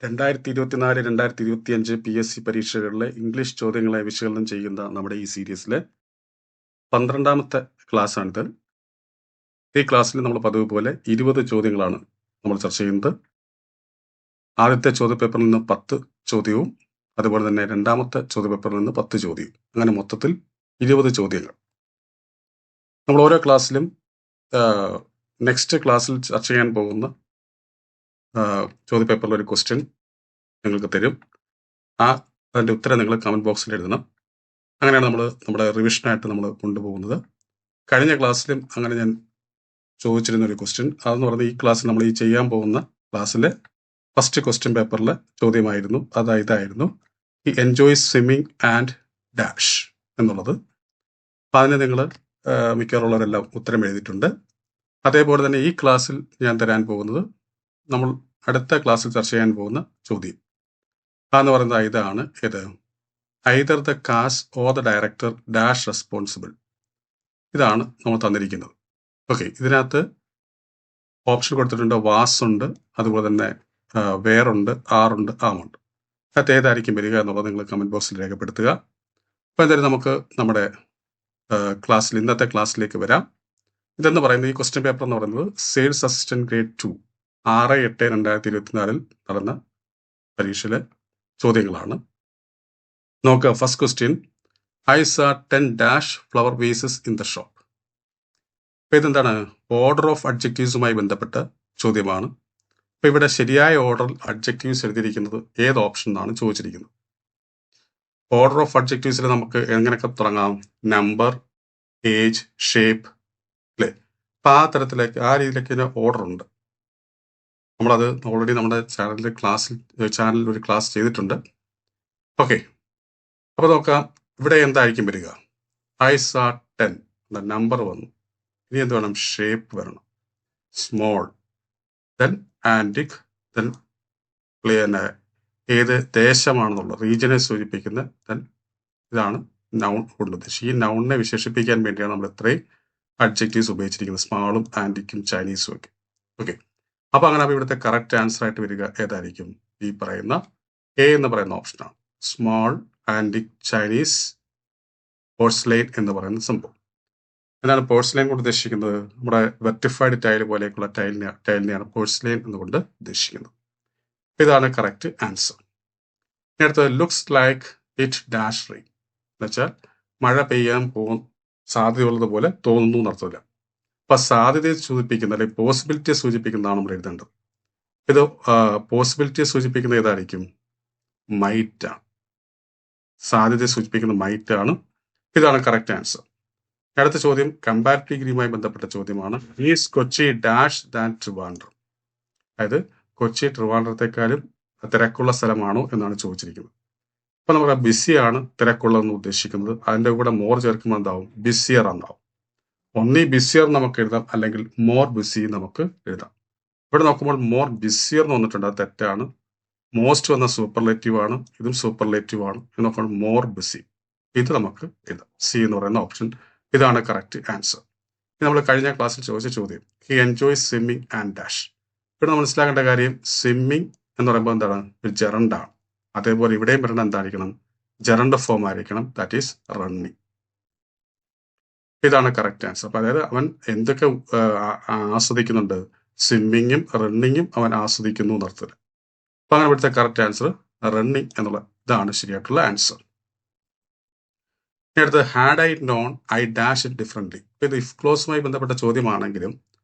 2024-2025 PSC പരീക്ഷകളിലെ English ചോദ്യങ്ങളെ വിശകലനം ചെയ്യുന്ന നമ്മുടെ ഈ സീരീസിലെ 12ാമത്തെ ക്ലാസ്സാണിത്. ഈ ക്ലാസ്സിൽ നമ്മൾ പതിവ് പോലെ 20 ചോദ്യങ്ങളാണ് നമ്മൾ ചർച്ച ചെയ്യുന്നത്. ആദ്യത്തെ ചോദ്യപേപ്പറിൽ നിന്ന് 10 ചോദ്യവും അതുപോലെ തന്നെ രണ്ടാമത്തെ ചോദ്യപേപ്പറിൽ നിന്ന് 10 ചോദ്യവും, അങ്ങനെ മൊത്തത്തിൽ 20 ചോദ്യങ്ങൾ. നമ്മൾ ഓരോ ക്ലാസ്സിലും നെക്സ്റ്റ് ക്ലാസ്സിൽ ചർച്ച ചെയ്യാൻ പോകുന്ന ചോദ്യപേപ്പറിൽ ഒരു ക്വസ്റ്റ്യൻ നിങ്ങൾക്ക് തരും. അതിൻ്റെ ഉത്തരം നിങ്ങൾ കമൻറ്റ് ബോക്സിൽ എഴുതണം. അങ്ങനെയാണ് നമ്മൾ നമ്മുടെ റിവിഷനായിട്ട് നമ്മൾ കൊണ്ടുപോകുന്നത്. കഴിഞ്ഞ ക്ലാസ്സിലും അങ്ങനെ ഞാൻ ചോദിച്ചിരുന്ന ഒരു ക്വസ്റ്റ്യൻ അതെന്ന് പറഞ്ഞാൽ ഈ ക്ലാസ്സിൽ നമ്മൾ ഈ ചെയ്യാൻ പോകുന്ന ക്ലാസ്സിലെ ഫസ്റ്റ് ക്വസ്റ്റ്യൻ പേപ്പറിലെ ചോദ്യമായിരുന്നു. ഇതായിരുന്നു ഈ എൻജോയ് സ്വിമ്മിങ് ആൻഡ് ഡാഷ് എന്നുള്ളത്. അപ്പം അതിന് നിങ്ങൾ മിക്കവാറുള്ളവരെല്ലാം ഉത്തരം എഴുതിയിട്ടുണ്ട്. അതേപോലെ തന്നെ ഈ ക്ലാസ്സിൽ ഞാൻ തരാൻ പോകുന്നത് നമ്മൾ അടുത്ത ക്ലാസ്സിൽ ചർച്ച ചെയ്യാൻ പോകുന്ന ചോദ്യം അതെന്ന് പറയുന്നത് ഇതാണ്. Either the cast or the director dash responsible. ഇതാണ് നമ്മൾ തന്നിരിക്കുന്നത്. ഓക്കെ, ഇതിനകത്ത് ഓപ്ഷൻ കൊടുത്തിട്ടുണ്ട്. വാസ് ഉണ്ട്, അതുപോലെ തന്നെ വേറുണ്ട്, ആറുണ്ട്, ആമുണ്ട്. അതിനകത്ത് ഏതായിരിക്കും വരിക എന്നുള്ളത് നിങ്ങൾ കമൻറ്റ് ബോക്സിൽ രേഖപ്പെടുത്തുക. അപ്പോൾ എന്തായാലും നമുക്ക് നമ്മുടെ ഇന്നത്തെ ക്ലാസ്സിലേക്ക് വരാം. ഇതെന്ന് പറയുന്നത് ഈ ക്വസ്റ്റ്യൻ പേപ്പർ എന്ന് പറയുന്നത് സെയിൽസ് അസിസ്റ്റന്റ് ഗ്രേഡ് 2 6/8/2024 നടന്ന പരീക്ഷയിലെ ചോദ്യങ്ങളാണ്. നോക്കുക, ഫസ്റ്റ് ക്വസ്റ്റ്യൻ, ഐ സാ 10 dash flower vases in the shop. അപ്പോൾ ഇതെന്താണ്? ഓർഡർ ഓഫ് അഡ്ജക്റ്റീവ്സുമായി ബന്ധപ്പെട്ട ചോദ്യമാണ്. അപ്പോൾ ഇവിടെ ശരിയായ ഓർഡറിൽ അഡ്ജക്റ്റീവ്സ് എഴുതിയിരിക്കുന്നത് ഏത് ഓപ്ഷൻ എന്നാണ് ചോദിച്ചിരിക്കുന്നത്. ഓർഡർ ഓഫ് അഡ്ജക്റ്റീവ്സിൽ നമുക്ക് എങ്ങനെയൊക്കെ തുടങ്ങാം? നമ്പർ, ഏജ്, ഷേപ്പ്, അല്ലേ? അപ്പോൾ ആ രീതിയിലേക്ക് ഓർഡർ ഉണ്ട്. നമ്മളത് ഓൾറെഡി നമ്മുടെ ചാനലിൽ ഒരു ക്ലാസ് ചെയ്തിട്ടുണ്ട്. ഓക്കെ, അപ്പോൾ നോക്കാം ഇവിടെ എന്തായിരിക്കും വരിക. ഐ സാ 10, നമ്പർ വന്നു. ഇനി എന്ത് വേണം? ഷേപ്പ് വരണം. സ്മോൾ, ദെൻ ആൻറ്റിക്, ദെൻ ഏത് ദേശമാണെന്നുള്ള റീജിയനെ സൂചിപ്പിക്കുന്ന ദെൻ ഇതാണ് നൗൺ കൊണ്ട് ഉദ്ദേശിച്ചത്. ഈ നൗണിനെ വിശേഷിപ്പിക്കാൻ വേണ്ടിയാണ് നമ്മൾ ഇത്രയും അഡ്ജക്റ്റീവ്സ് ഉപയോഗിച്ചിരിക്കുന്നത്, സ്മാളും ആൻറ്റിക്കും ചൈനീസും ഒക്കെ. ഓക്കെ, അപ്പോൾ അങ്ങനെ ഇവിടുത്തെ കറക്റ്റ് ആൻസർ ആയിട്ട് വരിക ഏതായിരിക്കും? ഈ പറയുന്ന എ എന്ന് പറയുന്ന ഓപ്ഷനാണ്. സ്മോൾ, ആൻറ്റിക്, ചൈനീസ്, പോർസ്ലെയിൻ എന്ന് പറയുന്ന സംഭവം. എന്താണ് പോർസ്ലെയിൻ കൊണ്ട് ഉദ്ദേശിക്കുന്നത്? നമ്മുടെ വെർട്ടിഫൈഡ് ടൈൽ പോലെയൊക്കെയുള്ള ടൈലിനെയാണ് പോർസ്ലെയിൻ എന്നുകൊണ്ട് ഉദ്ദേശിക്കുന്നത്. ഇതാണ് കറക്റ്റ് ആൻസർ. ഇനി അടുത്തത് looks like it dash rain എന്ന് വെച്ചാൽ മഴ പെയ്യാൻ സാധ്യതയുള്ളത് പോലെ തോന്നുന്നു എന്നർത്ഥമില്ല. അപ്പം സാധ്യതയെ സൂചിപ്പിക്കുന്ന അല്ലെങ്കിൽ പോസിബിലിറ്റിയെ സൂചിപ്പിക്കുന്നതാണ് നമ്മൾ എഴുതേണ്ടത്. ഇത് പോസിബിലിറ്റിയെ സൂചിപ്പിക്കുന്ന ഏതായിരിക്കും? മൈറ്റാണ്. സാധ്യതയെ സൂചിപ്പിക്കുന്ന മൈറ്റാണ്. ഇതാണ് കറക്റ്റ് ആൻസർ. അടുത്ത ചോദ്യം കമ്പാരിറ്റീവ് ഡിഗ്രിയുമായി ബന്ധപ്പെട്ട ചോദ്യമാണ്. Is Kochi dash than Trivandrum. അതായത് കൊച്ചി ട്രിവാൻഡ്രത്തെക്കാളും തിരക്കുള്ള സ്ഥലമാണോ എന്നാണ് ചോദിച്ചിരിക്കുന്നത്. അപ്പൊ നമുക്ക് ബിസിയാണ് തിരക്കുള്ളതെന്ന് ഉദ്ദേശിക്കുന്നത്. അതിന്റെ കൂടെ മോർ ചേർക്കുമ്പോൾ എന്താവും? ബിസിയർ എന്നാവും. ഒന്നീ ബിസിയർ നമുക്ക് എഴുതാം, അല്ലെങ്കിൽ മോർ ബിസി നമുക്ക് എഴുതാം. ഇവിടെ നോക്കുമ്പോൾ മോർ ബിസിയർ എന്ന് വന്നിട്ടുണ്ട്, അത് തെറ്റാണ്. മോസ്റ്റ് വന്ന സൂപ്പർലേറ്റീവ് ആണ്, ഇതും സൂപ്പർലേറ്റീവ് ആണ്. ഇത് നോക്കുമ്പോൾ മോർ ബിസി, ഇത് നമുക്ക് എഴുതാം. സി എന്ന് പറയുന്ന ഓപ്ഷൻ, ഇതാണ് കറക്റ്റ് ആൻസർ. ഇത് നമ്മൾ കഴിഞ്ഞ ക്ലാസ്സിൽ ചോദിച്ച ചോദ്യം. He enjoy swimming and dash. ഇവിടെ നമ്മൾ മനസ്സിലാക്കേണ്ട കാര്യം, സ്വിമ്മിങ് എന്ന് പറയുമ്പോൾ എന്താണ്? ഒരു ജെറണ്ടാണ്. അതേപോലെ ഇവിടെയും പറയുന്നത് എന്തായിരിക്കണം? ജെറണ്ട് ഫോം ആയിരിക്കണം, ദാറ്റ് ഈസ് റണ്ണിങ്. ഇതാണ് കറക്റ്റ് ആൻസർ. അപ്പൊ അതായത് അവൻ എന്തൊക്കെ ആസ്വദിക്കുന്നുണ്ട്? സ്വിമ്മിങ്ങും റണ്ണിങ്ങും അവൻ ആസ്വദിക്കുന്നു എന്നർത്ഥത്തിൽ. അപ്പൊ അങ്ങനെ ഇവിടുത്തെ കറക്റ്റ് ആൻസർ റണ്ണിങ് എന്നുള്ള ഇതാണ് ശരിയായിട്ടുള്ള ആൻസർ. അടുത്ത് had I non I dash it differently. ഇത് ഇഫ് ക്ലോസുമായി ബന്ധപ്പെട്ട ചോദ്യമാണെങ്കിലും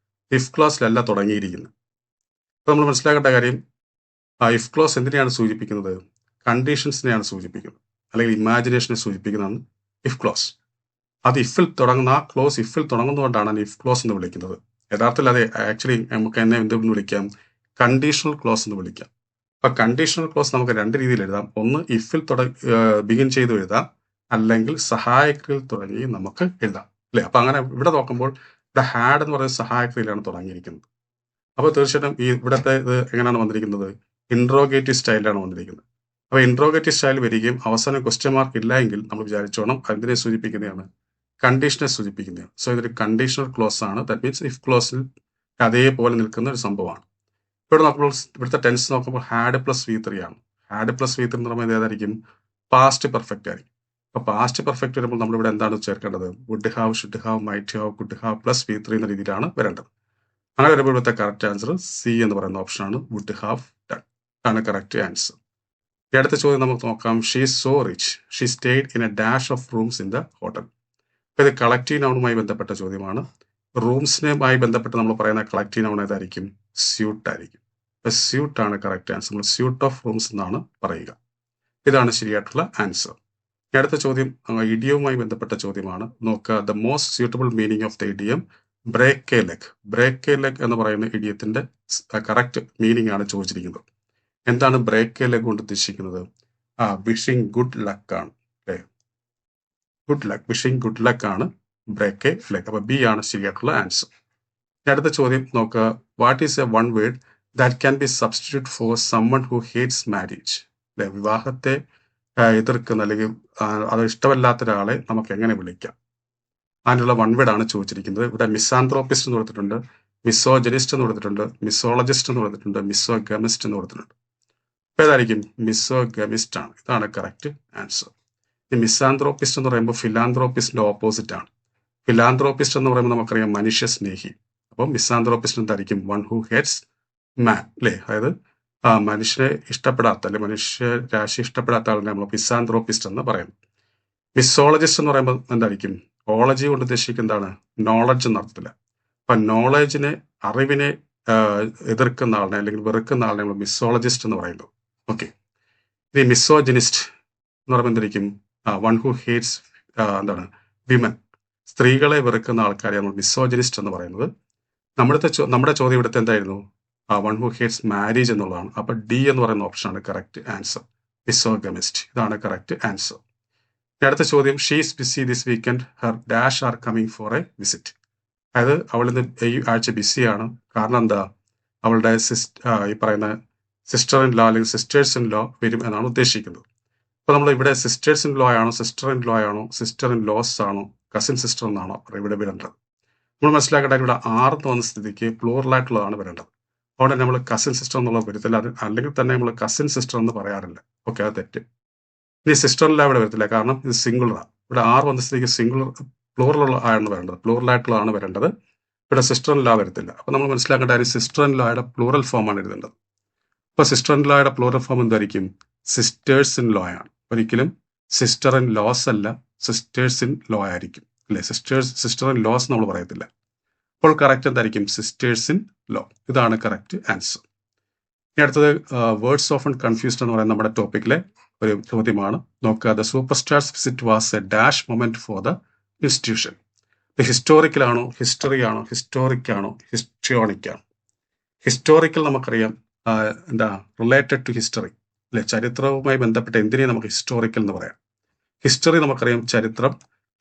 ഇഫ് ക്ലോസിലല്ല തുടങ്ങിയിരിക്കുന്നത്. അപ്പൊ നമ്മൾ മനസ്സിലാക്കേണ്ട കാര്യം, ഇഫ് ക്ലോസ് എന്തിനെയാണ് സൂചിപ്പിക്കുന്നത്? കണ്ടീഷൻസിനെയാണ് സൂചിപ്പിക്കുന്നത്, അല്ലെങ്കിൽ ഇമാജിനേഷനെ സൂചിപ്പിക്കുന്നതാണ് ഇഫ് ക്ലോസ്. അത് ഇഫിൽ തുടങ്ങുന്ന ആ ക്ലോസ് ഇഫിൽ തുടങ്ങുന്നതുകൊണ്ടാണ് ഇഫ് ക്ലോസ് എന്ന് വിളിക്കുന്നത്. യഥാർത്ഥത്തിൽ അത് ആക്ച്വലി നമുക്ക് എന്തെന്ന് വിളിക്കാം? കണ്ടീഷണൽ ക്ലോസ് എന്ന് വിളിക്കാം. അപ്പൊ കണ്ടീഷണൽ ക്ലോസ് നമുക്ക് രണ്ട് രീതിയിൽ എഴുതാം. ഒന്ന് ഇഫിൽ ബിഗിൻ ചെയ്ത് എഴുതാം, അല്ലെങ്കിൽ സഹായക്രിയയിൽ തുടങ്ങി നമുക്ക് എഴുതാം, അല്ലെ? അപ്പൊ അങ്ങനെ ഇവിടെ നോക്കുമ്പോൾ ഇവിടെ ഹാഡ് എന്ന് പറയുന്ന സഹായക്രിയയിലാണ് തുടങ്ങിയിരിക്കുന്നത്. അപ്പോൾ തീർച്ചയായിട്ടും ഇവിടുത്തെ ഇത് എങ്ങനെയാണ് വന്നിരിക്കുന്നത്? ഇൻട്രോഗേറ്റീവ് സ്റ്റൈലിലാണ് വന്നിരിക്കുന്നത്. അപ്പൊ ഇൻട്രോഗേറ്റീവ് സ്റ്റൈൽ വരികയും അവസാനം ക്വസ്റ്റ്യൻ മാർക്ക് ഇല്ല എങ്കിൽ നമ്മൾ വിചാരിച്ചോണം അതിനെ സൂചിപ്പിക്കുന്നതാണ്, കണ്ടീഷനെ സൂചിപ്പിക്കുന്നതാണ്. സോ ഇതൊരു കണ്ടീഷണൽ ക്ലോസ് ആണ്. ദാറ്റ് മീൻസ് ഇഫ് ക്ലോസിൽ അതേപോലെ നിൽക്കുന്ന ഒരു സംഭവമാണ്. ഇവിടെ നോക്കുമ്പോൾ ഇവിടുത്തെ ടെൻസ് നോക്കുമ്പോൾ ഹാഡ് പ്ലസ് V3 ആണ്. ഹാഡ് പ്ലസ് V3 എന്ന് പറയുമ്പോൾ ഏതായിരിക്കും? പാസ്റ്റ് പെർഫെക്റ്റ് ആയിരിക്കും. അപ്പോൾ പാസ്റ്റ് പെർഫെക്റ്റ് വരുമ്പോൾ നമ്മളിവിടെ എന്താണ് ചേർക്കേണ്ടത്? Would have, should have, might have, could have plus V3 എന്ന രീതിയിലാണ് വരേണ്ടത്. അങ്ങനെ വരുമ്പോൾ ഇവിടുത്തെ കറക്റ്റ് ആൻസർ സി എന്ന് പറയുന്ന ഓപ്ഷനാണ്, വുഡ് ഹാവ് ഡൺ ആണ് കറക്റ്റ് ആൻസർ. ഈ അടുത്ത ചോദ്യം നമുക്ക് നോക്കാം. She is so rich, she stayed in a dash of rooms in the hotel. അപ്പോൾ ഇത് കളക്റ്റീവ് നൗണുമായി ബന്ധപ്പെട്ട ചോദ്യമാണ്. റൂംസിനുമായി ബന്ധപ്പെട്ട് നമ്മൾ പറയുന്ന കളക്റ്റീവ് നൗൺ ഏതായിരിക്കും? സ്യൂട്ട് ആയിരിക്കും. അപ്പോൾ സ്യൂട്ട് ആണ് കറക്റ്റ് ആൻസർ. നമ്മൾ സ്യൂട്ട് ഓഫ് റൂംസ് എന്നാണ് പറയുക. ഇതാണ് ശരിയായിട്ടുള്ള ആൻസർ. ഈ അടുത്ത ചോദ്യം ഇഡിയവുമായി ബന്ധപ്പെട്ട ചോദ്യമാണ്. നോക്കുക. The most suitable meaning of the idiom break a leg. Break a leg എന്ന് പറയുന്ന ഇഡിയത്തിന്റെ കറക്റ്റ് മീനിങ് ആണ് ചോദിച്ചിരിക്കുന്നത്. എന്താണ് ബ്രേക്ക് എ ലെഗ് കൊണ്ട് ഉദ്ദേശിക്കുന്നത്? വിഷിംഗ് ഗുഡ് ലക്ക് ആണ്. അല്ലേ? Good luck, wishing good luck ആണ് ബ്രേക്ക് എ ലെഗ്. അപ്പൊ ബി ആണ് ശരിയായിട്ടുള്ള ആൻസർ. അടുത്ത ചോദ്യം നോക്കുക. What is a one word that can be substitute for someone who hates marriage? അല്ലെ, വിവാഹത്തെ എതിർക്കുന്ന അല്ലെങ്കിൽ അത് ഇഷ്ടമല്ലാത്ത ഒരാളെ നമുക്ക് എങ്ങനെ വിളിക്കാം? അതിനുള്ള വൺ വേർഡ് ആണ് ചോദിച്ചിരിക്കുന്നത്. ഇവിടെ മിസാന്ത്രോപ്പിസ്റ്റ് എന്ന് കൊടുത്തിട്ടുണ്ട്, മിസോജനിസ്റ്റ് എന്ന് കൊടുത്തിട്ടുണ്ട്, മിസോളജിസ്റ്റ് എന്ന് കൊടുത്തിട്ടുണ്ട്, മിസോഗമിസ്റ്റ് എന്ന് കൊടുത്തിട്ടുണ്ട്. അപ്പൊ ഏതായിരിക്കും? മിസോഗമിസ്റ്റ് ആണ്. ഇതാണ് കറക്റ്റ് ആൻസർ. ഈ മിസാന്ത്രോപ്പിസ്റ്റ് എന്ന് പറയുമ്പോൾ ഫിലാന്ത്രോപ്പിസ്റ്റിന്റെ ഓപ്പോസിറ്റ് ആണ്. ഫിലാന്ത്രോപ്പിസ്റ്റ് എന്ന് പറയുമ്പോൾ നമുക്കറിയാം മനുഷ്യ സ്നേഹി. അപ്പോൾ മിസാന്ത്രോപ്പിസ്റ്റ് എന്തായിരിക്കും? വൺ ഹു ഹേറ്റ്സ് മാൻ, അല്ലേ? അതായത് മനുഷ്യരെ ഇഷ്ടപ്പെടാത്ത അല്ലെങ്കിൽ മനുഷ്യ രാശി ഇഷ്ടപ്പെടാത്ത ആളിനെ നമ്മൾ മിസാന്ത്രോപ്പിസ്റ്റ് എന്ന് പറയുന്നത്. മിസോളജിസ്റ്റ് എന്ന് പറയുമ്പോൾ എന്തായിരിക്കും? ഓളജി കൊണ്ട് ഉദ്ദേശിക്കുന്നത് എന്താണ്? നോളജ് എന്ന അർത്ഥത്തില്ല. അപ്പൊ നോളജിനെ, അറിവിനെ എതിർക്കുന്ന ആളിനെ അല്ലെങ്കിൽ വെറുക്കുന്ന ആളിനെ നമ്മൾ മിസോളജിസ്റ്റ് എന്ന് പറയുന്നു. ഓക്കെ. ഇനി മിസോജനിസ്റ്റ് എന്ന് പറയുമ്പോൾ എന്തായിരിക്കും? വൺ ഹു ഹേറ്റ്സ് എന്താണ്? വിമൻ, സ്ത്രീകളെ വെറുക്കുന്ന ആൾക്കാരെ നമ്മൾ മിസോജനിസ്റ്റ് എന്ന് പറയുന്നത്. നമ്മുടെ ചോദ്യം ഇവിടുത്തെ എന്തായിരുന്നു? വൺ ഹു ഹേറ്റ്സ് മാരേജ് എന്നുള്ളതാണ്. അപ്പൊ ഡി എന്ന് പറയുന്ന ഓപ്ഷനാണ് കറക്റ്റ് ആൻസർ, മിസോഗമിസ്റ്റ്. ഇതാണ് കറക്റ്റ് ആൻസർ. അടുത്ത ചോദ്യം. She's busy this weekend, her dash are coming for a visit. അതായത് അവൾ ഇന്ന് ഈ ആഴ്ച ബിസിയാണ്. കാരണം എന്താ? അവളുടെ ഈ പറയുന്ന സിസ്റ്റർ ഇൻ ലോ അല്ലെങ്കിൽ സിസ്റ്റേഴ്സ് ഇൻ ലോ വരും എന്നാണ് ഉദ്ദേശിക്കുന്നത്. അപ്പൊ നമ്മൾ ഇവിടെ സിസ്റ്റേഴ്സ് ഇൻ ലോ ആണോ, സിസ്റ്റർ ഇൻ ലോ ആണോ, സിസ്റ്റർ ഇൻ ലോസ് ആണോ, കസിൻ സിസ്റ്റർ എന്നാണോ ഇവിടെ വരേണ്ടത്? നമ്മൾ മനസ്സിലാക്കേണ്ട ഇവിടെ ആർന്ന് വന്ന സ്ഥിതിക്ക് പ്ലൂറലായിട്ടുള്ളതാണ് വരേണ്ടത്. അതുകൊണ്ട് നമ്മൾ കസിൻ സിസ്റ്റർ എന്നുള്ളത് വരത്തില്ല. അല്ലെങ്കിൽ തന്നെ നമ്മൾ കസിൻ സിസ്റ്റർ എന്ന് പറയാറില്ല. ഓക്കെ, അത് തെറ്റ്. ഇനി സിസ്റ്റർ ഇല്ല ഇവിടെ വരത്തില്ല, കാരണം ഇത് സിംഗുലറാണ്. ഇവിടെ ആർ വന്ന സ്ഥിതിക്ക് സിംഗുലർ പ്ലൂറലുള്ള ആണ് വരേണ്ടത്, പ്ലൂറലായിട്ടുള്ളതാണ് വരേണ്ടത്. ഇവിടെ സിസ്റ്റർ ഇൻ ലോ വരത്തില്ല. അപ്പൊ നമ്മൾ മനസ്സിലാക്കേണ്ട കാര്യം സിസ്റ്റർ ഇൻ ലോയുടെ പ്ലൂറൽ ഫോം ആണ് എഴുതേണ്ടത്. അപ്പൊ സിസ്റ്റർ ഇൻ ലോയുടെ പ്ലൂറൽ ഫോം എന്തായിരിക്കും? സിസ്റ്റേഴ്സ് ഇൻ ലോ ആണ്. ഒരിക്കലും സിസ്റ്റർ ഇൻ ലോസ് അല്ല, സിസ്റ്റേഴ്സ് ഇൻ ലോ ആയിരിക്കും. അല്ലെ? സിസ്റ്റർ ഇൻ ലോസ് നമ്മൾ പറയത്തില്ല. അപ്പോൾ കറക്റ്റ് എന്തായിരിക്കും? Sisters in law. ഇതാണ് കറക്റ്റ് ആൻസർ. ഇനി അടുത്തത് വേർഡ്സ് ഓഫൺ കൺഫ്യൂസ്ഡ് എന്ന് പറയുന്ന നമ്മുടെ ടോപ്പിക്കിലെ ഒരു ചോദ്യമാണ്. നോക്കുക. The super stars visit was a dash moment for the institution. ഹിസ്റ്റോറിക്കലാണോ, ഹിസ്റ്ററി ആണോ, ഹിസ്റ്റോറിക് ആണോ, ഹിസ്ട്രിയോണിക് ആണോ? ഹിസ്റ്റോറിക്കൽ നമുക്കറിയാം എന്താ, റിലേറ്റഡ് ടു ഹിസ്റ്ററി, അല്ലെ? ചരിത്രവുമായി ബന്ധപ്പെട്ട എന്തിനേയും നമുക്ക് ഹിസ്റ്റോറിക്കൽ എന്ന് പറയാം. ഹിസ്റ്ററി നമുക്കറിയാം ചരിത്രം.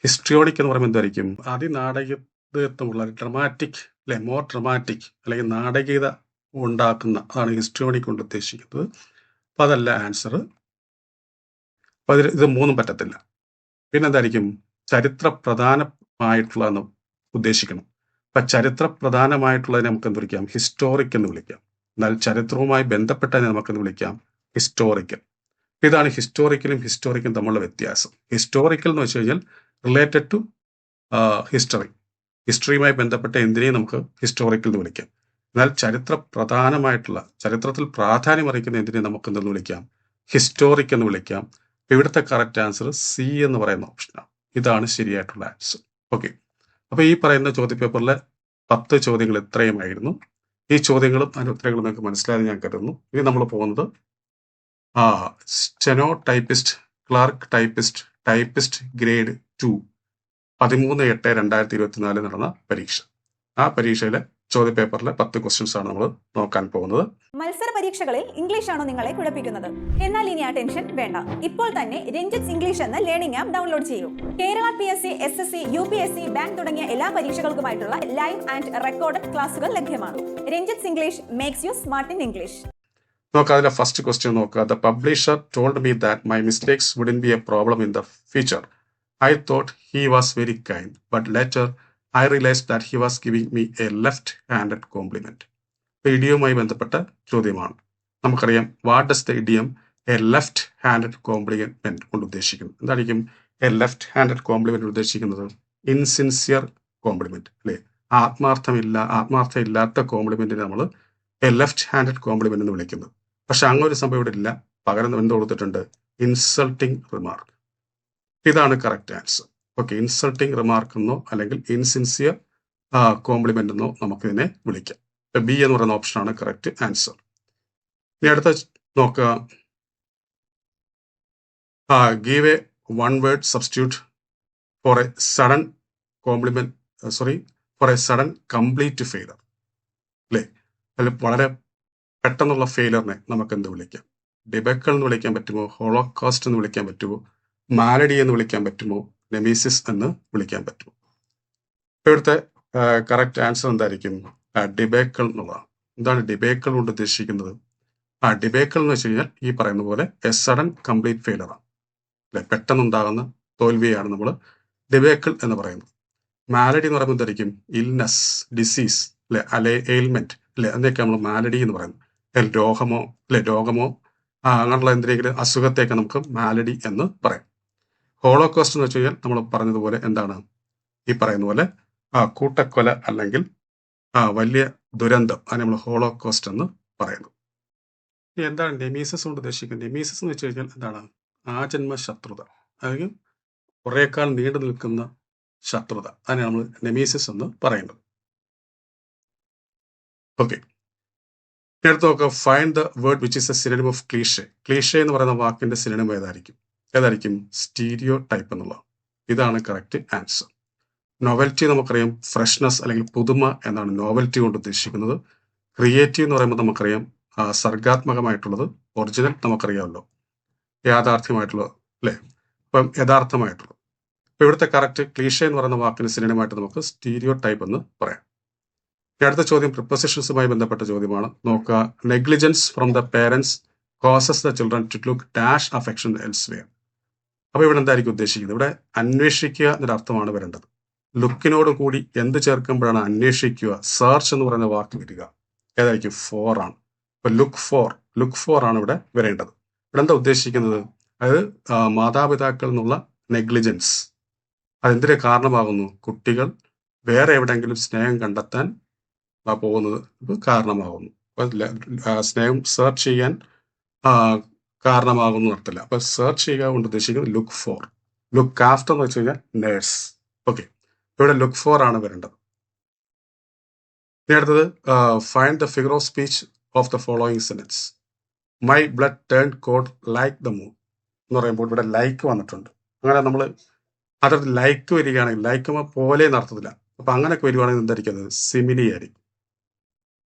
ഹിസ്ട്രിയോണിക് എന്ന് പറയുമ്പോൾ എന്തായിരിക്കും? അതിനാടകീയത്വമുള്ള ഡ്രമാറ്റിക്, അല്ലെ? മോർ ഡ്രമാറ്റിക് അല്ലെങ്കിൽ നാടകീയത ഉണ്ടാക്കുന്ന, അതാണ് ഹിസ്ട്രിയോണിക് കൊണ്ട് ഉദ്ദേശിക്കുന്നത്. അപ്പൊ അതല്ല ആൻസർ. അപ്പൊ ഇത് മൂന്നും പറ്റത്തില്ല. പിന്നെ എന്തായിരിക്കും? ചരിത്ര പ്രധാനമായിട്ടുള്ളതെന്ന് ഉദ്ദേശിക്കണം. അപ്പൊ ചരിത്ര പ്രധാനമായിട്ടുള്ളതിനെ നമുക്ക് എന്ത് വിളിക്കാം? ഹിസ്റ്റോറിക് എന്ന് വിളിക്കാം. എന്നാൽ ചരിത്രവുമായി ബന്ധപ്പെട്ടതിനെ നമുക്കെന്ന് വിളിക്കാം? ഹിസ്റ്റോറിക്കൽ. ഇതാണ് ഹിസ്റ്റോറിക്കലും ഹിസ്റ്റോറിക്കും തമ്മിലുള്ള വ്യത്യാസം. ഹിസ്റ്റോറിക്കൽ എന്ന് വെച്ച് കഴിഞ്ഞാൽ റിലേറ്റഡ് ടു ഹിസ്റ്ററി, ഹിസ്റ്ററിയുമായി ബന്ധപ്പെട്ട എന്തിനേയും നമുക്ക് ഹിസ്റ്റോറിക്കൽ എന്ന് വിളിക്കാം. എന്നാൽ ചരിത്ര പ്രധാനമായിട്ടുള്ള, ചരിത്രത്തിൽ പ്രാധാന്യം അറിയിക്കുന്ന എന്തിനെ നമുക്ക് എന്തെന്ന് വിളിക്കാം? ഹിസ്റ്റോറിക് എന്ന് വിളിക്കാം. ഇവിടുത്തെ കറക്റ്റ് ആൻസർ സി എന്ന് പറയുന്ന ഓപ്ഷനാണ്. ഇതാണ് ശരിയായിട്ടുള്ള ആൻസർ. ഓക്കെ. അപ്പൊ ഈ പറയുന്ന ചോദ്യപേപ്പറിലെ 10 ചോദ്യങ്ങൾ ഇത്രയുമായിരുന്നു. ഈ ചോദ്യങ്ങളും അതിന്റെ ഉത്തരങ്ങളും നിങ്ങൾക്ക് മനസ്സിലായെന്ന് ഞാൻ കരുതുന്നു. ഇനി നമ്മൾ പോകുന്നത് steno typist, clerk typist, typist grade 2 13/8/2024 നടന്ന പരീക്ഷ. ആ പരീക്ഷയിലെ ചോദ്യപേപ്പറിലെ 10 ക്വസ്റ്റ്യൻസ് ആണ് നമ്മൾ നോക്കാൻ പോകുന്നത്. മത്സര പരീക്ഷകളിൽ ഇംഗ്ലീഷ് ആണോ നിങ്ങളെ കുഴപ്പിക്കുന്നത്? എന്നാൽ ഇനി ആ ടെൻഷൻ വേണ്ട. ഇപ്പോൾ തന്നെ രഞ്ജിത്ത് ഇംഗ്ലീഷ് എന്ന ലേണിംഗ് ആപ്പ് ഡൗൺലോഡ് ചെയ്യൂ. Kerala PSC, SSC, UPSC, bank തുടങ്ങിയ എല്ലാ പരീക്ഷകൾക്കുമായിട്ടുള്ള ലൈവ് ആൻഡ് റെക്കോർഡഡ് ക്ലാസുകൾ ലഭ്യമാണ്. Ranjith English makes you smart in English. നോക്കാം. അതിലെ ഫസ്റ്റ് ക്വസ്റ്റ്യൻ നോക്കുക. The publisher told me that my mistakes wouldn't be a problem in the future. I thought he was very kind, but later I realized that he was giving me a left-handed compliment. ഇഡിയവുമായി ബന്ധപ്പെട്ട ചോദ്യമാണ്. നമുക്കറിയാം what does the idiom A left handed compliment കൊണ്ട് ഉദ്ദേശിക്കുന്നത്. എന്തായിരിക്കും A left handed compliment ഉദ്ദേശിക്കുന്നത്? ഇൻസിൻസിയർ complement അല്ലേ? ആത്മാർത്ഥമില്ലാത്ത കോംപ്ലിമെന്റിനെ നമ്മൾ A left handed compliment എന്ന് വിളിക്കുന്നത്. പക്ഷെ അങ്ങനെ ഒരു സംഭവം ഇവിടെ ഇല്ല. പകരം എന്ത് കൊടുത്തിട്ടുണ്ട്? Insulting remark. ഇതാണ് correct answer. Okay, insulting remark എന്നോ അല്ലെങ്കിൽ ഇൻസിൻസിയർ കോംപ്ലിമെന്റ് എന്നോ നമുക്ക് ഇതിനെ വിളിക്കാം. ബി എന്ന് പറയുന്ന ഓപ്ഷനാണ് കറക്റ്റ് ആൻസർ. ഇനി അടുത്ത നോക്കുക. Give a one word substitute for a sudden for a sudden complete failure അല്ലേ? അതിൽ വളരെ പെട്ടെന്നുള്ള ഫെയിലറിനെ നമുക്ക് എന്ത് വിളിക്കാം? ഡിബക്കിൾ എന്ന് വിളിക്കാൻ പറ്റുമോ? ഹോളോകോസ്റ്റ് എന്ന് വിളിക്കാൻ പറ്റുമോ? മാലഡി എന്ന് വിളിക്കാൻ പറ്റുമോ? നെമീസിസ് എന്ന് വിളിക്കാൻ പറ്റുമോ? ഇവിടുത്തെ കറക്റ്റ് ആൻസർ എന്തായിരിക്കും? ഡിബേക്കിൾ എന്നുള്ളതാണ്. എന്താണ് ഡിബേക്കിൾ കൊണ്ട് ഉദ്ദേശിക്കുന്നത്? ഡിബേക്കിൾ എന്ന് വെച്ച് കഴിഞ്ഞാൽ ഈ പറയുന്ന പോലെ എ സഡൻ കംപ്ലീറ്റ് ഫെയിലർ ആണ് അല്ലെ? പെട്ടെന്നുണ്ടാകുന്ന തോൽവിയാണ് നമ്മൾ ഡിബേക്കിൾ എന്ന് പറയുന്നത്. മാലഡി എന്ന് പറയുമ്പോൾ എന്തായിരിക്കും? ഇൽനെസ്, ഡിസീസ് അല്ലെ, എയിൽമെന്റ് അല്ലെ, അതിനൊക്കെ നമ്മൾ മാലഡി എന്ന് പറയുന്നത്. രോഗമോ അങ്ങനെയുള്ള എന്തെങ്കിലും അസുഖത്തെയൊക്കെ നമുക്ക് മാലഡി എന്ന് പറയാം. ഹോളോകോസ്റ്റ് എന്ന് വെച്ച് കഴിഞ്ഞാൽ നമ്മൾ പറഞ്ഞതുപോലെ എന്താണ് ഈ പറയുന്ന പോലെ കൂട്ടക്കൊല അല്ലെങ്കിൽ വലിയ ദുരന്തം, അതിനെ നമ്മൾ ഹോളോകോസ്റ്റ് എന്ന് പറയുന്നു. എന്താണ് നെമീസസ് കൊണ്ട് ഉദ്ദേശിക്കുന്നത്? നെമീസസ് എന്ന് വെച്ച് കഴിഞ്ഞാൽ എന്താണ്? ആജന്മ ശത്രുത, അതായത് കുറേക്കാൾ നീണ്ടു നിൽക്കുന്ന ശത്രുത, അതിനെ നമ്മൾ നെമീസസ് എന്ന് പറയുന്നത്. ഓക്കെ, എടുത്ത് നോക്കുക. Find the word which is A synonym of cliché. Cliché എന്ന് പറയുന്ന വാക്കിന്റെ സിനോണിം ഏതായിരിക്കും? സ്റ്റീരിയോ ടൈപ്പ് എന്നുള്ള. ഇതാണ് കറക്റ്റ് ആൻസർ. നോവൽറ്റി നമുക്കറിയാം ഫ്രഷ്നെസ് അല്ലെങ്കിൽ പുതുമ എന്നാണ് നോവൽറ്റി കൊണ്ട് ഉദ്ദേശിക്കുന്നത്. ക്രിയേറ്റീവ് എന്ന് പറയുമ്പോൾ നമുക്കറിയാം സർഗാത്മകമായിട്ടുള്ളത്. ഒറിജിനൽ നമുക്കറിയാമല്ലോ, യാഥാർത്ഥ്യമായിട്ടുള്ളത് അല്ലേ? അപ്പം യഥാർത്ഥമായിട്ടുള്ളത്. ഇപ്പൊ ഇവിടുത്തെ കറക്റ്റ് ക്ലീഷേ എന്ന് പറയുന്ന വാക്കിന് സിനിമയായിട്ട് നമുക്ക് സ്റ്റീരിയോ ടൈപ്പ് എന്ന് പറയാം. അടുത്ത ചോദ്യം പ്രിപ്പോസിഷൻസുമായി ബന്ധപ്പെട്ട ചോദ്യമാണ്. നോക്കുക. Negligence from the parents causes the children to look dash affection elsewhere. അപ്പൊ ഇവിടെ എന്തായിരിക്കും ഉദ്ദേശിക്കുന്നത്? ഇവിടെ അന്വേഷിക്കുക എന്നൊരു അർത്ഥമാണ് വരേണ്ടത്. ലുക്കിനോട് കൂടി എന്ത് ചേർക്കുമ്പോഴാണ് അന്വേഷിക്കുക? സെർച്ച് എന്ന് പറയുന്ന വാക്ക് വരിക. ഏതായിരിക്കും? ഫോർ ആണ്. അപ്പൊ ലുക്ക് ഫോർ ആണ് ഇവിടെ വരേണ്ടത്. ഇവിടെ എന്താ ഉദ്ദേശിക്കുന്നത്? അതായത് മാതാപിതാക്കൾ എന്നുള്ള നെഗ്ലിജൻസ് അതെന്തിനു കാരണമാകുന്നു? കുട്ടികൾ വേറെ എവിടെയെങ്കിലും സ്നേഹം കണ്ടെത്താൻ പോകുന്നത് കാരണമാകുന്നു. സ്നേഹം സെർച്ച് ചെയ്യാൻ കാരണമാകുന്നു നടത്തില്ല. അപ്പൊ സെർച്ച് ചെയ്യുക കൊണ്ട് ഉദ്ദേശിക്കുന്നത് ലുക്ക് ഫോർ. ലുക്ക് ആഫ്റ്റർ എന്ന് വെച്ച് കഴിഞ്ഞാൽ നേഴ്സ്. ഓക്കെ, ഇവിടെ ലുക്ക് ഫോർ ആണ് വരേണ്ടത്. ഇനി അടുത്തത് find the figure of speech of the following sentence. My blood turn cold like the moon എന്ന് പറയുമ്പോൾ ഇവിടെ ലൈക്ക് വന്നിട്ടുണ്ട്. അങ്ങനെ നമ്മൾ അതൊരു ലൈക്ക് വരികയാണെങ്കിൽ ലൈക്ക് പോലെ നടത്തത്തില്ല. അപ്പൊ അങ്ങനെയൊക്കെ വരികയാണെങ്കിൽ എന്തായിരിക്കും? അത് സിമിലി ആയിരിക്കും.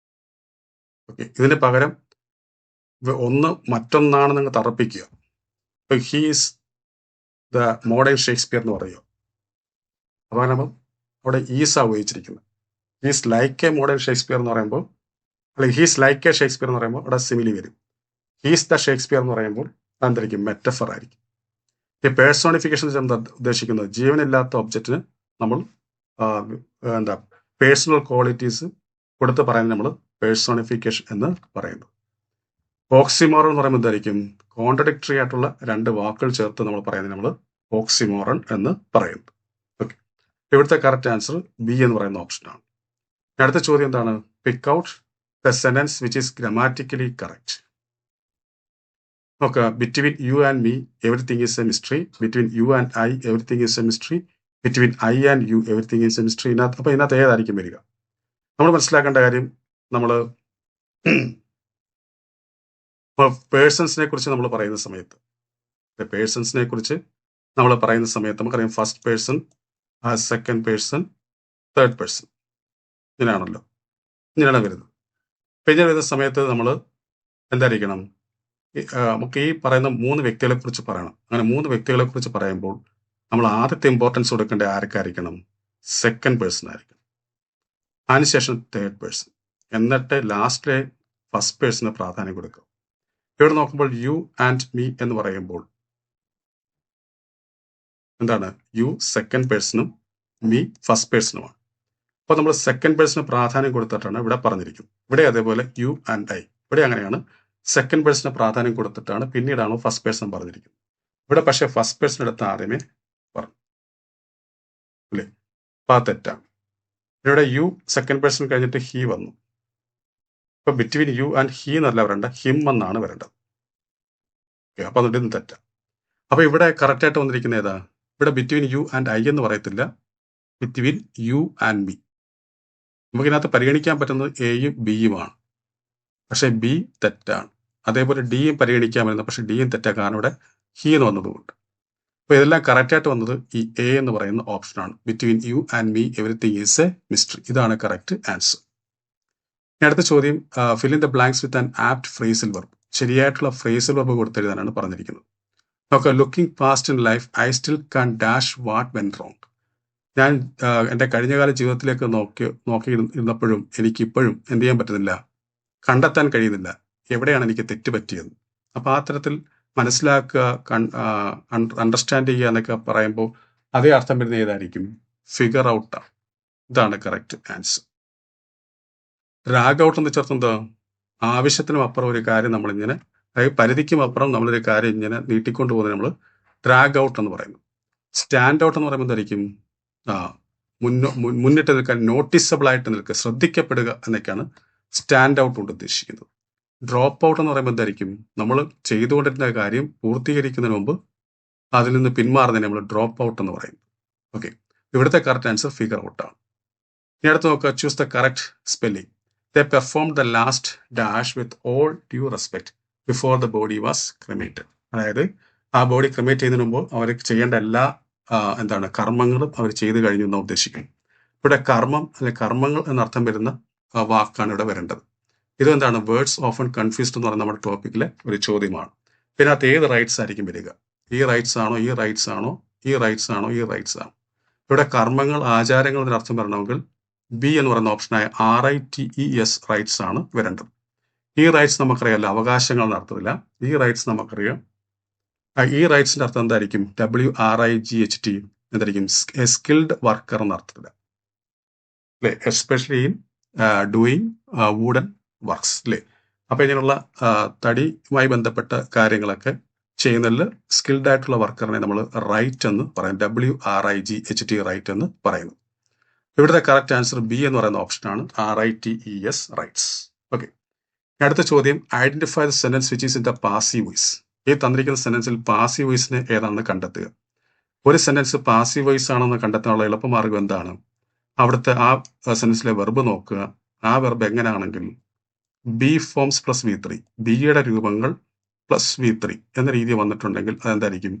ഓക്കെ, ഇതിന് പകരം ഒന്ന് മറ്റൊന്നാണ് നിങ്ങൾ തറപ്പിക്കുക. ഇപ്പൊ ഹീസ് ദ മോഡേൺ ഷേക്സ്പിയർ എന്ന് പറയുക. അപ്പൊ നമ്മൾ അവിടെ ഈസാ ഉപയോഗിച്ചിരിക്കുന്നത്. He's like A modern Shakespeare എന്ന് പറയുമ്പോൾ, അല്ലെങ്കിൽ ഹീസ് ലൈക്ക് എ ഷേക്സ്പിയർ എന്ന് പറയുമ്പോൾ അവിടെ സിമിലി വരും. ഹീസ് ദ ഷേക്സ്പിയർ എന്ന് പറയുമ്പോൾ അതെന്തായിരിക്കും? മെറ്റഫർ ആയിരിക്കും. ഈ പേഴ്സോണിഫിക്കേഷൻ എന്താ ഉദ്ദേശിക്കുന്നത്? ജീവനില്ലാത്ത ഒബ്ജക്റ്റിന് നമ്മൾ എന്താ പേഴ്സണൽ ക്വാളിറ്റീസ് കൊടുത്ത് പറയുന്നത് നമ്മൾ പേഴ്സോണിഫിക്കേഷൻ എന്ന് പറയുന്നത്. ഓക്സിമോറൺ എന്ന് പറയുമ്പോൾ എന്തായിരിക്കും? കോൺട്രഡിക്ടറി ആയിട്ടുള്ള രണ്ട് വാക്കുകൾ ചേർത്ത് നമ്മൾ പറയുന്നത് നമ്മൾ ഓക്സിമോറൺ എന്ന് പറയുന്നത്. ഓക്കെ, ഇവിടുത്തെ കറക്റ്റ് ആൻസർ ബി എന്ന് പറയുന്ന ഓപ്ഷനാണ്. അടുത്ത ചോദ്യം എന്താണ്? Pick out the sentence which is grammatically correct. നോക്കുക. Between you and me everything is a mystery. Between you and I everything is a mystery. Between I and you everything is a mystery. അപ്പൊ ഇതിനകത്ത് ഏതായിരിക്കും വരിക? നമ്മൾ മനസ്സിലാക്കേണ്ട കാര്യം, നമ്മൾ പേഴ്സൺസിനെ കുറിച്ച് നമ്മൾ പറയുന്ന സമയത്ത് നമുക്കറിയാം first person, second person, third person, ഇങ്ങനെയാണല്ലോ. ഇങ്ങനെയാണ് വരുന്നത്. പിന്നെ വരുന്ന സമയത്ത് നമ്മൾ എന്തായിരിക്കണം? നമുക്ക് ഈ പറയുന്ന മൂന്ന് വ്യക്തികളെ കുറിച്ച് പറയണം. അങ്ങനെ മൂന്ന് വ്യക്തികളെ കുറിച്ച് പറയുമ്പോൾ നമ്മൾ ആദ്യത്തെ ഇമ്പോർട്ടൻസ് കൊടുക്കേണ്ട ആർക്കായിരിക്കണം? സെക്കൻഡ് പേഴ്സൺ ആയിരിക്കണം. അതിനുശേഷം തേർഡ് പേഴ്സൺ, എന്നിട്ട് ലാസ്റ്റിലെ ഫസ്റ്റ് പേഴ്സണ് പ്രാധാന്യം കൊടുക്കുക. ഇവിടെ നോക്കുമ്പോൾ യു ആൻഡ് മീ എന്ന് പറയുമ്പോൾ എന്താണ്? യു സെക്കൻഡ് പേഴ്സണും മീ ഫസ്റ്റ് പേഴ്സണുമാണ്. അപ്പോൾ നമ്മൾ സെക്കൻഡ് പേഴ്സണ് പ്രാധാന്യം കൊടുത്തിട്ടാണ് ഇവിടെ പറഞ്ഞിരിക്കുന്നത്. ഇവിടെ അതേപോലെ യു ആൻഡ് ഐ, ഇവിടെ അങ്ങനെയാണ്. സെക്കൻഡ് പേഴ്സണ് പ്രാധാന്യം കൊടുത്തിട്ടാണ് പിന്നീടാണ് ഫസ്റ്റ് പേഴ്സൺ പറഞ്ഞിരിക്കുന്നത്. ഇവിടെ പക്ഷേ ഫസ്റ്റ് പേഴ്സൺ എടുത്ത് ആദ്യമേ പറഞ്ഞു അല്ലേ, അപ്പോൾ അത് തെറ്റാണ്. ഇവിടെ യു സെക്കൻഡ് പേഴ്സൺ കഴിഞ്ഞിട്ട് ഹി വന്നു. ഇപ്പൊ ബിറ്റ്വീൻ യു ആൻഡ് ഹി എന്നല്ല വരേണ്ട, ഹിം എന്നാണ് വരേണ്ടത്. ഓക്കെ, അപ്പൊ അതുകൊണ്ട് ഇതും തെറ്റാ. അപ്പൊ ഇവിടെ കറക്റ്റ് ആയിട്ട് വന്നിരിക്കുന്ന ഏതാ? ഇവിടെ ബിറ്റ്വീൻ യു ആൻഡ് ഐ എന്ന് പറയത്തില്ല, ബിറ്റ്വീൻ യു ആൻഡ് മീ. നമുക്കിതിനകത്ത് പരിഗണിക്കാൻ പറ്റുന്നത് എയും ബിയുമാണ്, പക്ഷെ ബി തെറ്റാണ്. അതേപോലെ ഡിയും പരിഗണിക്കാൻ പറ്റുന്നത്, പക്ഷെ ഡിയും തെറ്റാണ്, കാരണം ഇവിടെ ഹി എന്ന് വന്നതുകൊണ്ട്. അപ്പൊ ഇതെല്ലാം കറക്റ്റ് ആയിട്ട് വന്നത് ഈ എ എന്ന് പറയുന്ന ഓപ്ഷനാണ്. Between you and me everything is a mystery. ഇതാണ് കറക്റ്റ് ആൻസർ. ഇനി അടുത്ത ചോദ്യം, fill in the blanks with an apt phrasal verb. ശരിയായിട്ടുള്ള ഫ്രേസൽ വെർബ് കൊടുത്തെഴുതാനാണ് പറഞ്ഞിരിക്കുന്നത്. നോക്കാം, looking past in life I still can dash what went wrong. ഞാൻ എൻ്റെ കഴിഞ്ഞകാല ജീവിതത്തിലേക്ക് നോക്കി ഇരുന്നപ്പോഴും എനിക്ക് ഇപ്പോഴും എന്ത് ചെയ്യാൻ പറ്റുന്നില്ല, കണ്ടെത്താൻ കഴിയുന്നില്ല എവിടെയാണ് എനിക്ക് തെറ്റ് പറ്റിയത്. അപ്പോൾ ആ തരത്തിൽ മനസ്സിലാക്കുക, അണ്ടർസ്റ്റാൻഡ് ചെയ്യുക എന്നൊക്കെ പറയുമ്പോൾ അതേ അർത്ഥം വരുന്ന ഏതായിരിക്കും? ഫിഗർ ഔട്ടാണ്. ഇതാണ് കറക്റ്റ് ആൻസർ. ഡ്രാഗ് ഔട്ട് എന്ന് ചേർത്ത് എന്താ? ആവശ്യത്തിനും അപ്പുറം ഒരു കാര്യം നമ്മളിങ്ങനെ, അതായത് പരിധിക്കും അപ്പുറം നമ്മളൊരു കാര്യം ഇങ്ങനെ നീട്ടിക്കൊണ്ട് പോകുന്നത് നമ്മൾ ഡ്രാഗ് ഔട്ട് എന്ന് പറയുന്നു. സ്റ്റാൻഡ് ഔട്ട് എന്ന് പറയുമ്പോൾ എന്തായിരിക്കും? മുന്നിട്ട് നിൽക്കാൻ, നോട്ടീസബിൾ ആയിട്ട് നിൽക്കുക, ശ്രദ്ധിക്കപ്പെടുക എന്നൊക്കെയാണ് സ്റ്റാൻഡ് ഔട്ട് കൊണ്ട് ഉദ്ദേശിക്കുന്നത്. ഡ്രോപ്പ് ഔട്ട് എന്ന് പറയുമ്പോൾ എന്തായിരിക്കും? നമ്മൾ ചെയ്തുകൊണ്ടിരുന്ന കാര്യം പൂർത്തീകരിക്കുന്നതിന് മുമ്പ് അതിൽ നിന്ന് പിന്മാറുന്നതിന് നമ്മൾ ഡ്രോപ്പ് ഔട്ട് എന്ന് പറയും. ഓക്കെ, ഇവിടുത്തെ കറക്റ്റ് ആൻസർ ഫിഗർ ഔട്ടാണ്. ഇനി അടുത്ത് നോക്കുക, choose the correct spelling. They perform the last dash with all due respect before the body was cremated. അതായത് ആ ബോഡി ക്രിമേറ്റ് ചെയ്യുന്നതിന് മുമ്പ് അവർ ചെയ്യേണ്ട എല്ലാ കർമ്മങ്ങളും അവർ ചെയ്തു കഴിഞ്ഞു എന്നാണ് ഉദ്ദേശിക്കുന്നത്. ഇവിടെ കർമ്മം അല്ലെ കർമ്മങ്ങൾ എന്നർത്ഥം വരുന്ന വാക്കാണ് ഇവിടെ വരേണ്ടത്. ഇതെന്താണ്? വേർഡ്സ് ഓഫൺ കൺഫ്യൂസ്ഡ് എന്ന് പറയുന്ന നമ്മുടെ ടോപ്പിക്കിലെ ഒരു ചോദ്യമാണ്. പിന്നെ അത് ഏത് റൈറ്റ്സ് ആയിരിക്കും വരിക? ഈ റൈറ്റ്സ് ആണോ, ഈ റൈറ്റ്സ് ആണോ, ഈ റൈറ്റ്സ് ആണോ, ഈ റൈറ്റ്സ് ആണോ? ഇവിടെ കർമ്മങ്ങൾ, ആചാരങ്ങൾ എന്നർത്ഥം വരണമെങ്കിൽ ബി എന്ന് പറയുന്ന ഓപ്ഷനായ RITES റൈറ്റ്സ് ആണ് വരേണ്ടത്. ഈ റൈറ്റ്സ് നമുക്കറിയാമല്ലോ, അവകാശങ്ങൾ എന്നർത്ഥമില്ല. ഈ റൈറ്റ്സ് നമുക്കറിയാം. ഈ റൈറ്റ്സിന്റെ അർത്ഥം എന്തായിരിക്കും? WRIGHT എന്തായിരിക്കും? എ സ്കിൽഡ് വർക്കർ എന്നർത്ഥമില്ല അല്ലെ, especially in doing wooden works അല്ലേ. അപ്പൊ ഇങ്ങനെയുള്ള തടിയുമായി ബന്ധപ്പെട്ട കാര്യങ്ങളൊക്കെ ചെയ്യുന്നതിൽ സ്കിൽഡ് ആയിട്ടുള്ള വർക്കറിനെ നമ്മൾ റൈറ്റ് എന്ന് പറയും. WRIGHT റൈറ്റ് എന്ന് പറയുന്നു. ഇവിടുത്തെ കറക്റ്റ് ആൻസർ ബി എന്ന് പറയുന്ന ഓപ്ഷനാണ്, RITES റൈറ്റ്സ്. ഓക്കെ, അടുത്ത ചോദ്യം, identify the sentence which is in the passive voice. ഈ തന്നിരിക്കുന്ന സെന്റൻസിൽ പാസീവ് വോയിസിനെ ഏതാണെന്ന് കണ്ടെത്തുക. ഒരു സെന്റൻസ് പാസീവ് വോയിസ് ആണെന്ന് കണ്ടെത്താനുള്ള എളുപ്പമാർഗം എന്താണ്? അവിടുത്തെ ആ സെന്റൻസിലെ വെർബ് നോക്കുക. ആ വെർബ് എങ്ങനെയാണെങ്കിൽ ബി ഫോംസ് പ്ലസ് V3, ബിയുടെ രൂപങ്ങൾ പ്ലസ് V3 എന്ന രീതി വന്നിട്ടുണ്ടെങ്കിൽ അതെന്തായിരിക്കും?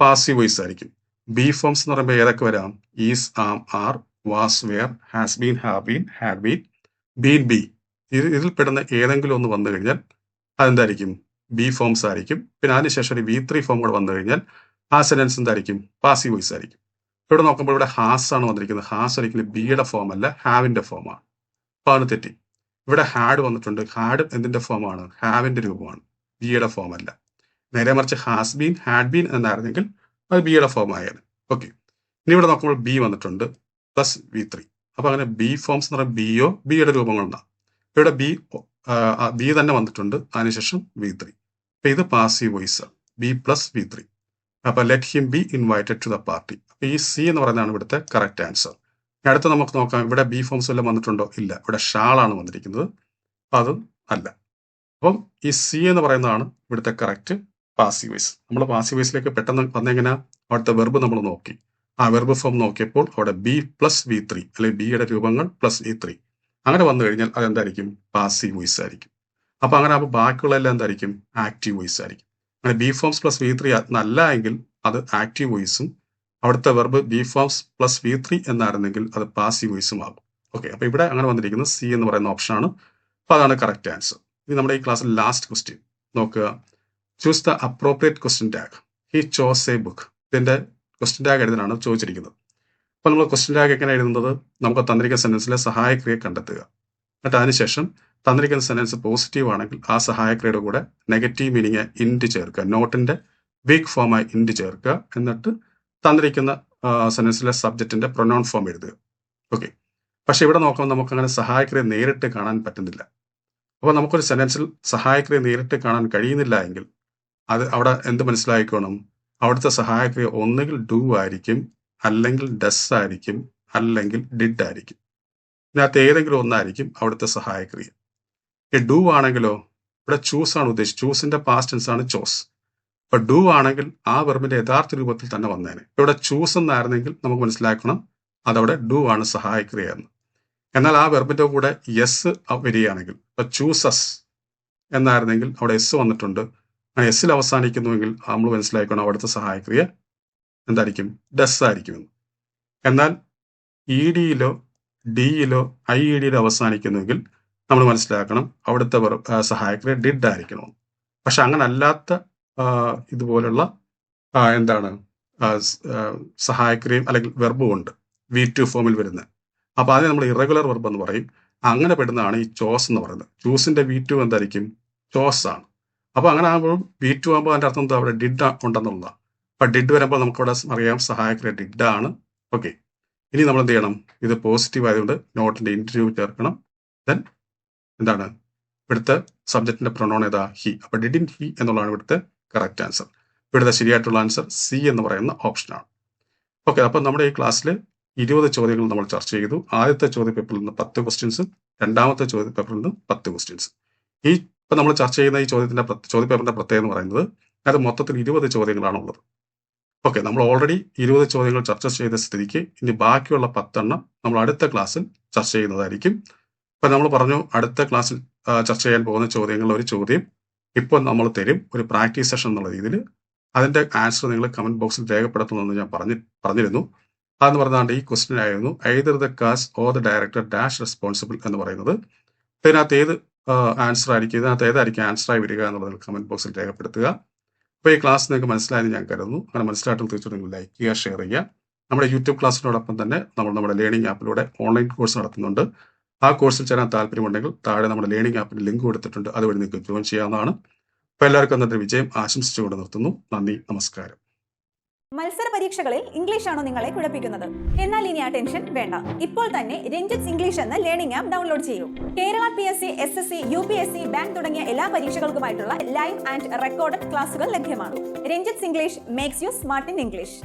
പാസീവ് വോയിസ് ആയിരിക്കും. ബി ഫോംസ് എന്ന് പറയുമ്പോൾ ഏതൊക്കെ വരാം? Is, am, are, was, were, has been, have been, had been, been, be. ഇതിൽ പെടുന്ന ഏതെങ്കിലും ഒന്ന് വന്നു കഴിഞ്ഞാൽ അതെന്തായിരിക്കും? ബി ഫോംസ് ആയിരിക്കും. പിന്നെ അതിനുശേഷം ഒരു V3 ഫോം കൂടെ വന്നു കഴിഞ്ഞാൽ ആ സെന്റൻസ് എന്തായിരിക്കും? പാസീവ് വോയിസ് ആയിരിക്കും. ഇവിടെ നോക്കുമ്പോൾ ഇവിടെ ഹാസ് ആണ് വന്നിരിക്കുന്നത്. ഹാസ് ഒരിക്കലും ബിയുടെ ഫോം അല്ല, ഹാവിന്റെ ഫോമാണ്. അപ്പോൾ അതിന് തെറ്റി. ഇവിടെ ഹാഡ് വന്നിട്ടുണ്ട്. ഹാഡ് എന്തിന്റെ ഫോമാണ്? ഹാവിന്റെ രൂപമാണ്, ബിയുടെ ഫോം അല്ല. നേരെ മറിച്ച് ഹാസ് ബീൻ, ഹാഡ് ബീൻ എന്നായിരുന്നെങ്കിൽ അത് ബിയുടെ ഫോം ആയാലും. ഓക്കെ, ഇനി ഇവിടെ നോക്കുമ്പോൾ ബി വന്നിട്ടുണ്ട് പ്ലസ് V3. അപ്പൊ അങ്ങനെ ബി ഫോംസ് എന്ന് പറയുമ്പോൾ ബിയോ ബിയുടെ രൂപങ്ങളുണ്ടാകും. ഇവിടെ ബി തന്നെ വന്നിട്ടുണ്ട്, അതിനുശേഷം V3. അപ്പൊ ഇത് passive voice, B plus V3. അപ്പൊ let him be invited to the party. അപ്പൊ ഈ സി എന്ന് പറയുന്നതാണ് ഇവിടുത്തെ കറക്റ്റ് ആൻസർ. അടുത്ത നമുക്ക് നോക്കാം, ഇവിടെ ബി ഫോംസ് വല്ലതും വന്നിട്ടുണ്ടോ? ഇല്ല, ഇവിടെ ഷാളാണ് വന്നിരിക്കുന്നത്. അപ്പൊ അതും അല്ല. അപ്പം ഈ സി എന്ന് പറയുന്നതാണ് ഇവിടുത്തെ കറക്റ്റ് പാസീവ് വോയിസ്. നമ്മൾ പാസീവ് വോയിസിലേക്ക് പെട്ടെന്ന് വന്നെങ്ങനെ അവിടുത്തെ വെർബ് നമ്മൾ നോക്കി. ആ വെർബ് ഫോം നോക്കിയപ്പോൾ അവിടെ ബി പ്ലസ് V3 അല്ലെങ്കിൽ ബിയുടെ രൂപങ്ങൾ പ്ലസ് V3 അങ്ങനെ വന്നു കഴിഞ്ഞാൽ അതെന്തായിരിക്കും? പാസീവ് വോയിസ് ആയിരിക്കും. അപ്പൊ അങ്ങനെ ആകുമ്പോൾ ബാക്കിയുള്ള എല്ലാം എന്തായിരിക്കും? ആക്റ്റീവ് വോയിസ് ആയിരിക്കും. അങ്ങനെ ബി ഫോംസ് പ്ലസ് V3 അല്ല എങ്കിൽ അത് ആക്റ്റീവ് വോയിസും, അവിടുത്തെ verb B forms plus V3 എന്നായിരുന്നെങ്കിൽ അത് പാസീവ് വോയിസും ആകും. ഓക്കെ, അപ്പൊ ഇവിടെ അങ്ങനെ വന്നിരിക്കുന്നത് സി എന്ന് പറയുന്ന ഓപ്ഷനാണ്. അപ്പൊ അതാണ് കറക്റ്റ് ആൻസർ. ഇനി നമ്മുടെ ഈ ക്ലാസ്സിൽ ലാസ്റ്റ് ക്വസ്റ്റ്യൻ നോക്കുക. Choose the appropriate question tag. He chose A book. ഇതിന്റെ ക്വസ്റ്റ്യൻ ടാഗ് എഴുതാനാണ് ചോദിച്ചിരിക്കുന്നത്. അപ്പോൾ നമ്മൾ ക്വസ്റ്റ്യൻ ടാഗ് എങ്ങനെ എഴുതുന്നത്? നമുക്ക് തന്നിരിക്കുന്ന സെന്റൻസിലെ സഹായക്രിയ കണ്ടെത്തുക. എന്നിട്ട് അതിനുശേഷം തന്നിരിക്കുന്ന സെന്റൻസ് പോസിറ്റീവ് ആണെങ്കിൽ ആ സഹായക്രിയയുടെ കൂടെ നെഗറ്റീവ് മീനിങ് ഇൻഡ് ചേർക്കുക, നോട്ടിന്റെ വീക്ക് ഫോമായി ഇൻഡ് ചേർക്കുക. എന്നിട്ട് തന്നിരിക്കുന്ന സെന്റൻസിലെ സബ്ജക്റ്റിന്റെ പ്രൊനൗൺ ഫോം എഴുതുക. ഓക്കെ, പക്ഷെ ഇവിടെ നോക്കുമ്പോൾ നമുക്കങ്ങനെ സഹായക്രിയ നേരിട്ട് കാണാൻ പറ്റുന്നില്ല. അപ്പോൾ നമുക്കൊരു സെന്റൻസിൽ സഹായക്രിയ നേരിട്ട് കാണാൻ കഴിയുന്നില്ല എങ്കിൽ അത് അവിടെ എന്ത് മനസ്സിലായിക്കോണം? അവിടുത്തെ സഹായക്രിയ ഒന്നുകിൽ ഡു ആയിരിക്കും, അല്ലെങ്കിൽ ഡസ് ആയിരിക്കും, അല്ലെങ്കിൽ ഡിഡ് ആയിരിക്കും. ഇതിനകത്ത് ഏതെങ്കിലും ഒന്നായിരിക്കും അവിടുത്തെ സഹായക്രിയ. ഈ ഡു ആണെങ്കിലോ ഇവിടെ ചൂസ് ആണ് ഉദ്ദേശിച്ചത്. ചൂസിന്റെ പാസ്റ്റ് ടെൻസ് ആണ് ചോസ്. അപ്പൊ ഡു ആണെങ്കിൽ ആ വെർബിന്റെ യഥാർത്ഥ രൂപത്തിൽ തന്നെ വന്നേനെ. ഇവിടെ ചൂസ് എന്നായിരുന്നെങ്കിൽ നമുക്ക് മനസ്സിലാക്കണം അതവിടെ ഡു ആണ് സഹായക്രിയ എന്ന്. എന്നാൽ ആ വെർബിന്റെ കൂടെ യെസ് വരികയാണെങ്കിൽ, ഇപ്പൊ ചൂസസ് എന്നായിരുന്നെങ്കിൽ അവിടെ എസ് വന്നിട്ടുണ്ട്, അങ്ങനെ എസ്സിൽ അവസാനിക്കുന്നുവെങ്കിൽ നമ്മൾ മനസ്സിലാക്കണം അവിടുത്തെ സഹായക്രിയ എന്തായിരിക്കും? ഡസ് ആയിരിക്കുമെന്ന്. എന്നാൽ ഇ ഡിയിലോ ഡിയിലോ ഐ ഇ ഡിയിലോ അവസാനിക്കുന്നുവെങ്കിൽ നമ്മൾ മനസ്സിലാക്കണം അവിടുത്തെ സഹായക്രിയ ഡിഡ് ആയിരിക്കണമെന്ന്. പക്ഷെ അങ്ങനെ അല്ലാത്ത ഇതുപോലുള്ള എന്താണ് സഹായക്രിയയും അല്ലെങ്കിൽ വെർബും ഉണ്ട് V2 ഫോമിൽ വരുന്നത്. അപ്പൊ അതിനെ നമ്മൾ ഇറഗുലർ വെർബ് എന്ന് പറയും. അങ്ങനെ പെടുന്നതാണ് ഈ ചോസ് എന്ന് പറയുന്നത്. ചൂസിന്റെ V2 എന്തായിരിക്കും? ചോസ് ആണ്. അപ്പൊ അങ്ങനെ ആകുമ്പോൾ V2 ആകുമ്പോൾ അതിന്റെ അർത്ഥം എന്താ? അവിടെ ഡിഡ് ഉണ്ടെന്നുള്ളതാണ്. അപ്പൊ ഡിഡ് വരുമ്പോൾ നമുക്കിവിടെ അറിയാം സഹായക്രിയ ഡിഡ് ആണ്. ഓക്കെ, ഇനി നമ്മൾ എന്ത് ചെയ്യണം? ഇത് പോസിറ്റീവ് ആയതുകൊണ്ട് നോട്ടിന്റെ ഇന്റർവ്യൂ ചേർക്കണം. ദെൻ എന്താണ് ഇവിടുത്തെ സബ്ജക്റ്റിന്റെ പ്രൊനൗൺ ഏതാ? ഹി. അപ്പൊ ഡിഡിൻ ഹി എന്നുള്ളതാണ് ഇവിടുത്തെ കറക്റ്റ് ആൻസർ. ഇവിടുത്തെ ശരിയായിട്ടുള്ള ആൻസർ സി എന്ന് പറയുന്ന ഓപ്ഷനാണ്. ഓക്കെ, അപ്പൊ നമ്മുടെ ഈ ക്ലാസ്സിൽ 20 ചോദ്യങ്ങൾ നമ്മൾ ചർച്ച ചെയ്തു. ആദ്യത്തെ ചോദ്യ പേപ്പറിൽ നിന്ന് 10 ക്വസ്റ്റ്യൻസ്, രണ്ടാമത്തെ ചോദ്യ പേപ്പറിൽ നിന്ന് 10 ക്വസ്റ്റ്യൻസ്. ഇപ്പൊ നമ്മൾ ചർച്ച ചെയ്യുന്ന ഈ ചോദ്യ പേപ്പറിന്റെ പ്രത്യേകത എന്ന് പറയുന്നത് അത് മൊത്തത്തിൽ 20 ചോദ്യങ്ങളാണുള്ളത്. ഓക്കെ, നമ്മൾ ഓൾറെഡി 20 ചോദ്യങ്ങൾ ചർച്ച ചെയ്ത സ്ഥിതിക്ക് ഇനി ബാക്കിയുള്ള 10 എണ്ണം നമ്മൾ അടുത്ത ക്ലാസ്സിൽ ചർച്ച ചെയ്യുന്നതായിരിക്കും. ഇപ്പൊ നമ്മൾ പറഞ്ഞു അടുത്ത ക്ലാസ്സിൽ ചർച്ച ചെയ്യാൻ പോകുന്ന ചോദ്യങ്ങളിൽ ഒരു ചോദ്യം ഇപ്പോൾ നമ്മൾ തരും, ഒരു പ്രാക്ടീസ് സെഷൻ എന്നുള്ള രീതിയിൽ. അതിന്റെ ആൻസർ നിങ്ങൾ കമന്റ് ബോക്സിൽ രേഖപ്പെടുത്തണമെന്ന് ഞാൻ പറഞ്ഞിരുന്നു. അതെന്ന് പറഞ്ഞാണ്ട് ഈ ക്വസ്റ്റ്യൻ ആയിരുന്നു either the cast or the director dash responsible എന്ന് പറയുന്നത്. ഇതിനകത്ത് ഏത് ആൻസർ ആയിരിക്കും, ഇതിനകത്ത് ഏതായിരിക്കും ആൻസറായി വരിക എന്നുള്ളത് കമന്റ് ബോക്സിൽ രേഖപ്പെടുത്തുക. അപ്പോൾ ഈ ക്ലാസ് നിങ്ങൾക്ക് മനസ്സിലായെന്ന് ഞാൻ കരുതുന്നു. അങ്ങനെ മനസ്സിലായിട്ടുള്ള തീർച്ചയായിട്ടും നിങ്ങൾ ലൈക്ക് ചെയ്യുക, ഷെയർ ചെയ്യുക. നമ്മുടെ യൂട്യൂബ് ക്ലാസ്സിനോടൊപ്പം തന്നെ നമ്മൾ നമ്മുടെ ലേണിംഗ് ആപ്പിലൂടെ ഓൺലൈൻ കോഴ്സ് നടത്തുന്നുണ്ട്. ആ കോഴ്സിൽ ചേരാൻ താല്പര്യമുണ്ടെങ്കിൽ താഴെ നമ്മുടെ ലേണിംഗ് ആപ്പിന് ലിങ്ക് കൊടുത്തിട്ടുണ്ട്, അതുവഴി നിങ്ങൾക്ക് ജോയിൻ ചെയ്യാവുന്നതാണ്. അപ്പോൾ എല്ലാവർക്കും എന്നിട്ട് വിജയം ആശംസിച്ചുകൊണ്ട് നിർത്തുന്നു. നന്ദി, നമസ്കാരം. മത്സര പരീക്ഷകളിൽ ഇംഗ്ലീഷ് ആണോ നിങ്ങളെ കുഴപ്പിക്കുന്നത്? എന്നാൽ ഇനി ആ ടെൻഷൻ വേണ്ട. ഇപ്പോൾ തന്നെ രഞ്ജിത്ത് ഇംഗ്ലീഷ് എന്ന ലേണിംഗ് ആപ്പ് ഡൗൺലോഡ് ചെയ്യൂ. Kerala PSC, SSC, UPSC, bank തുടങ്ങിയ എല്ലാ പരീക്ഷകൾക്കുമായിട്ടുള്ള ലൈവ് ആൻഡ് റെക്കോർഡഡ് ക്ലാസുകൾ ലഭ്യമാണ്. Ranjith English makes you smart in English.